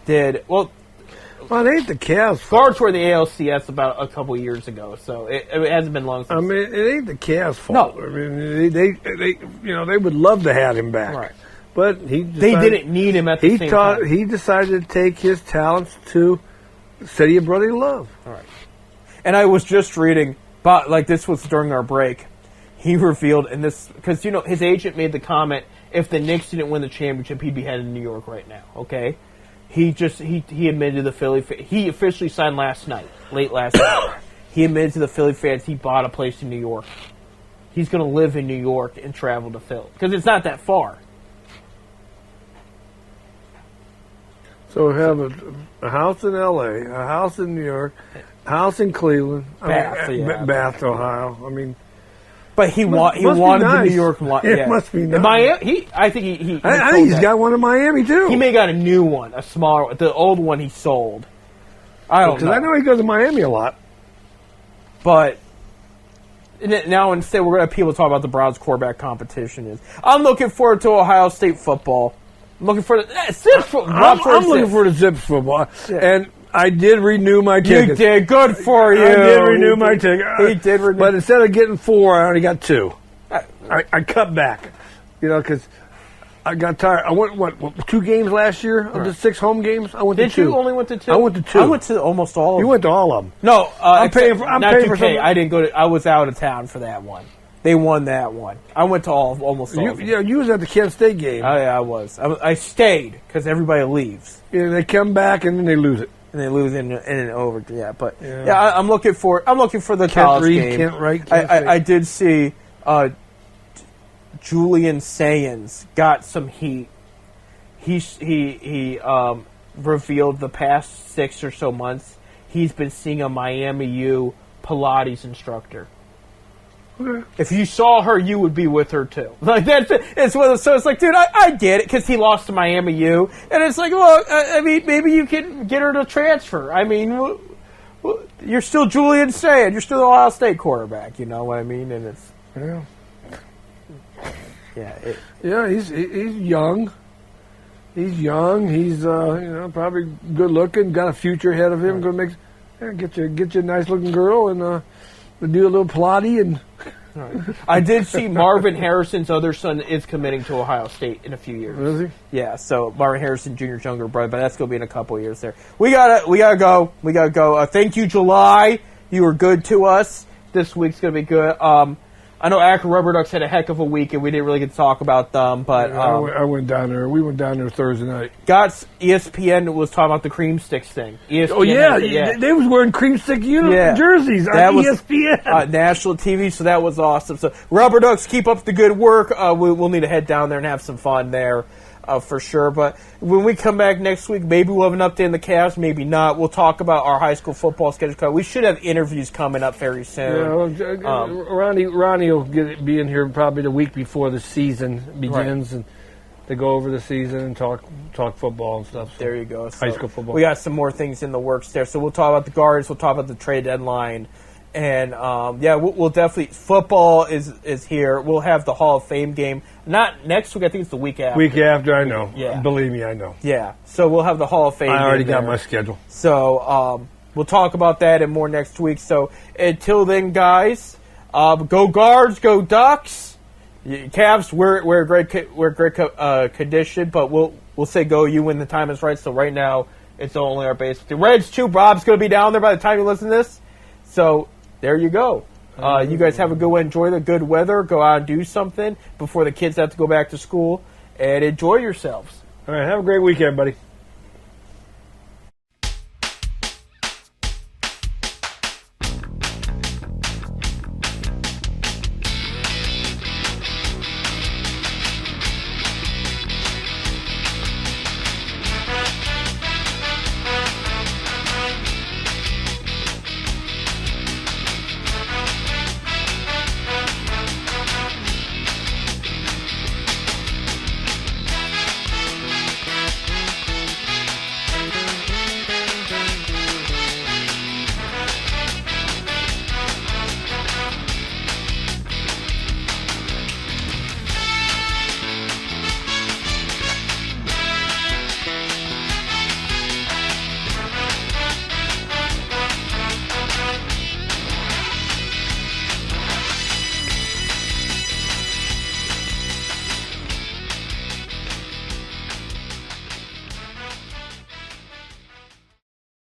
did. Well, it ain't the Cavs' Guards were the ALCS about a couple years ago, so it hasn't been long since. I mean, it ain't the Cavs' fault. No. I mean, they would love to have him back. Right. But they didn't need him at the same time. He decided to take his talents to the city of brotherly love. All right. And I was just reading, like this was during our break, he revealed, and this, because, you know, his agent made the comment, if the Knicks didn't win the championship, he'd be headed to New York right now, okay? He admitted to the Philly, he officially signed late last night. He admitted to the Philly fans he bought a place in New York. He's going to live in New York and travel to Philly, because it's not that far. So have a house in L.A., a house in New York, a house in Cleveland, Bath, Bath, Ohio. I mean, But he Must be wanted the nice. New York Lions. It Yeah. must be In nice. Miami, I think he I told think he's that. got one in Miami too. He may have got a new one, a smaller one. The old one he sold. I don't because know. I know he goes to Miami a lot. But now instead we're going to have people talk about the Browns quarterback competition. I'm looking forward to Ohio State football. I'm looking for the Zips football. I'm looking for the Zips football, and I did renew my You ticket. did good for you. I did renew my ticket. He did renew. But instead of getting 4, I only got 2. I cut back, because I got tired. I went, 2 games last year of the 6 home games? I went Did to 2. you only went to 2? I went to 2. I went to almost all of You them. went to all of them. No, I'm paying for- except- I'm not paying for 2K. some- I didn't go to. I was out of town for that one. They won that one. I went to almost all of them. You was at the Kent State game. I was. I stayed because everybody leaves. And they come back and then they lose it. And they lose in an over. Yeah, but Yeah. I'm looking for the college Reed, game. Kent Wright, Kent I did see Julian Sayans got some heat. He revealed the past 6 or so months he's been seeing a Miami U Pilates instructor. Okay. If you saw her, you would be with her too. Like that's it. It's one of those, so it's like, dude, I get it because he lost to Miami U, and it's like, well, I mean, maybe you can get her to transfer. I mean, you're still Julian Sayans, you're still the Ohio State quarterback. You know what I mean? And it's Yeah, he's young. He's young. He's probably good looking. Got a future ahead of him. Going to get you a nice looking girl and do a little Pilates and. I did see Marvin Harrison's other son is committing to Ohio State in a few years. Is he? Yeah, so Marvin Harrison Jr.'s younger brother, but that's going to be in a couple of years there. We gotta go. Thank you, July. You were good to us. This week's going to be good. I know Akron Rubber Ducks had a heck of a week, and we didn't really get to talk about them, but I went down there. We went down there Thursday night. ESPN was talking about the cream sticks thing. ESPN Oh yeah, has it, they was wearing cream stick jerseys on That was, ESPN. national TV, so that was awesome. So Rubber Ducks, keep up the good work. We'll need to head down there and have some fun there. For sure, but when we come back next week, maybe we'll have an update in the Cavs, maybe not. We'll talk about our high school football schedule. We should have interviews coming up very soon. Ronnie will be in here probably the week before the season begins, and to go over the season and talk football and stuff. So. There you go. So high school football. We got some more things in the works there. So we'll talk about the guards. We'll talk about the trade deadline. And, we'll definitely – football is here. We'll have the Hall of Fame game. Not next week. I think it's the week after. Week after, I know. Yeah. Believe me, I know. Yeah. So we'll have the Hall of Fame I already game got there. my schedule. So we'll talk about that and more next week. So until then, guys, go Guards, go Ducks. Cavs, we're great condition, but we'll say go you when the time is right. So right now, it's only our base. The Reds, too. Bob's going to be down there by the time you listen to this. So there you go. You guys have a good one. Enjoy the good weather. Go out and do something before the kids have to go back to school. And enjoy yourselves. All right, have a great week, everybody.